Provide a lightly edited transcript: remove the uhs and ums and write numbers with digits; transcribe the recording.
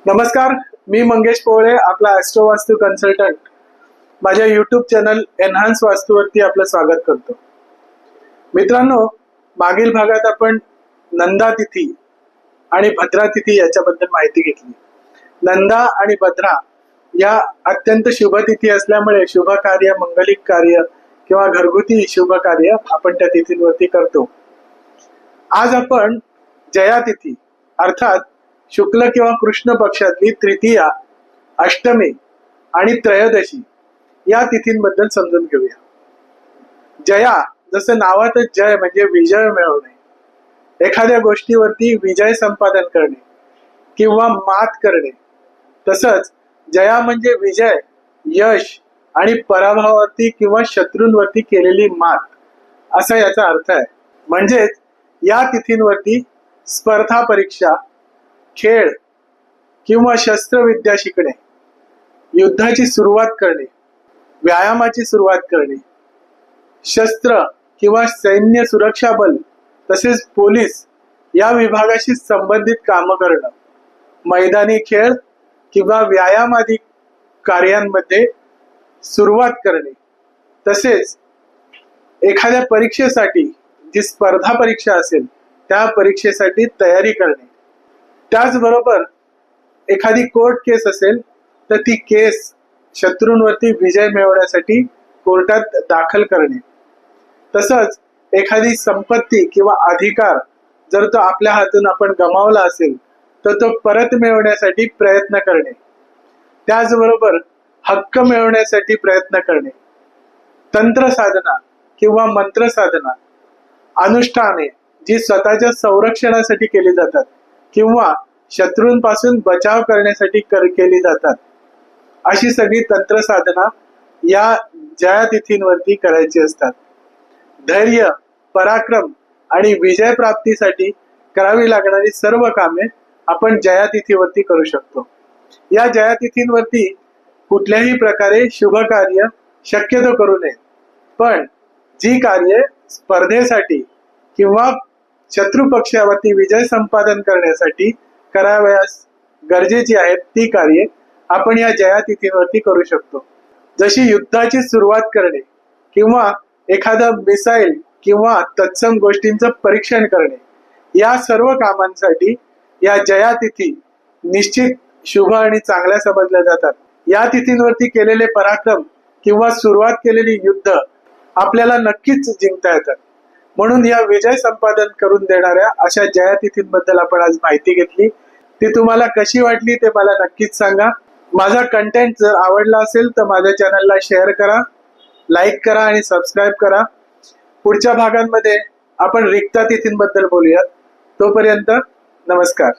नमस्कार, मी मंगेश पोळे, आपला ॲस्ट्रो वास्तू कन्सल्टंट. माझ्या यूट्यूब चॅनल एनहान्स वास्तूवरती आपलं स्वागत करतो. मित्रांनो, मागील भागात आपण नंदा तिथी आणि भद्रा तिथी याच्याबद्दल माहिती घेतली. नंदा आणि भद्रा या अत्यंत शुभ तिथी असल्यामुळे शुभ कार्य, मंगलिक कार्य किंवा घरगुती शुभ कार्य आपण त्या तिथींवरती करतो. आज आपण जया तिथी अर्थात शुक्ल किंवा कृष्ण पक्षातली तृतीया, अष्टमी आणि त्रयोदशी या तिथींबद्दल समजून घेऊया. जया, जसं नावातच जय म्हणजे विजय मिळवणे, एखाद्या गोष्टीवरती विजय संपादन करणे किंवा मात करणे. तसंच जया म्हणजे विजय, यश आणि पराभवावरती किंवा शत्रूंवरती केलेली मात असा याचा अर्थ आहे. म्हणजेच या तिथींवरती स्पर्धा परीक्षा, खेळ किंवा शस्त्रविद्या शिकणे, युद्धाची सुरुवात करणे, व्यायामाची सुरुवात करणे, शस्त्र किंवा सैन्य सुरक्षा बल तसेच पोलीस या विभागाशी संबंधित कामं करणं, मैदानी खेळ किंवा व्यायामादी कार्यांमध्ये सुरुवात करणे, तसेच एखाद्या परीक्षेसाठी जी स्पर्धा परीक्षा असेल त्या परीक्षेसाठी तयारी करणे. त्याचबरोबर एखादी कोर्ट केस असेल तर ती केस शत्रूंवरती विजय मिळवण्यासाठी कोर्टात दाखल करणे. तसंच एखादी संपत्ती किंवा अधिकार जर तो आपल्या हातून आपण गमावला असेल तर तो परत मिळवण्यासाठी प्रयत्न करणे. त्याचबरोबर हक्क मिळवण्यासाठी प्रयत्न करणे. तंत्र साधना किंवा मंत्र साधना, अनुष्ठाने जी स्वतःच्या संरक्षणासाठी केली जातात किंवा शत्रूंपासून बचाव करण्यासाठी केली जातात, अशी सगळी तंत्र साधना या जया तिथींवरती करायची असतात. धैर्य, पराक्रम आणि विजय प्राप्तीसाठी करावी लागणारी सर्व कामे आपण जया तिथीवरती करू शकतो. या जया तिथींवरती कुठल्याही प्रकारे शुभ कार्य शक्यतो करू नये, पण जी कार्य स्पर्धेसाठी किंवा शत्रू पक्षावरती विजय संपादन करण्यासाठी करावयास गरजेची आहेत ती कार्ये आपण या जया तिथीवरती करू शकतो. जशी युद्धाची सुरुवात करणे किंवा एखादं मिसाईल किंवा तत्सम गोष्टींचं परीक्षण करणे, या सर्व कामांसाठी या जया तिथी निश्चित शुभ आणि चांगल्या समजल्या जातात. या तिथींवरती केलेले पराक्रम किंवा सुरुवात केलेली युद्ध आपल्याला नक्कीच जिंकता येतात. म्हणून या विजय संपादन करून देणाऱ्या अशा जया तिथींबद्दल आपण आज माहिती घेतली. ती तुम्हाला कशी वाटली ते मला नक्कीच सांगा. माझा कंटेंट जर आवडला असेल तर माझ्या चॅनलला शेअर करा, लाईक करा आणि सबस्क्राईब करा. पुढच्या भागांमध्ये आपण रिक्त तिथींबद्दल बोलूयात. तोपर्यंत नमस्कार.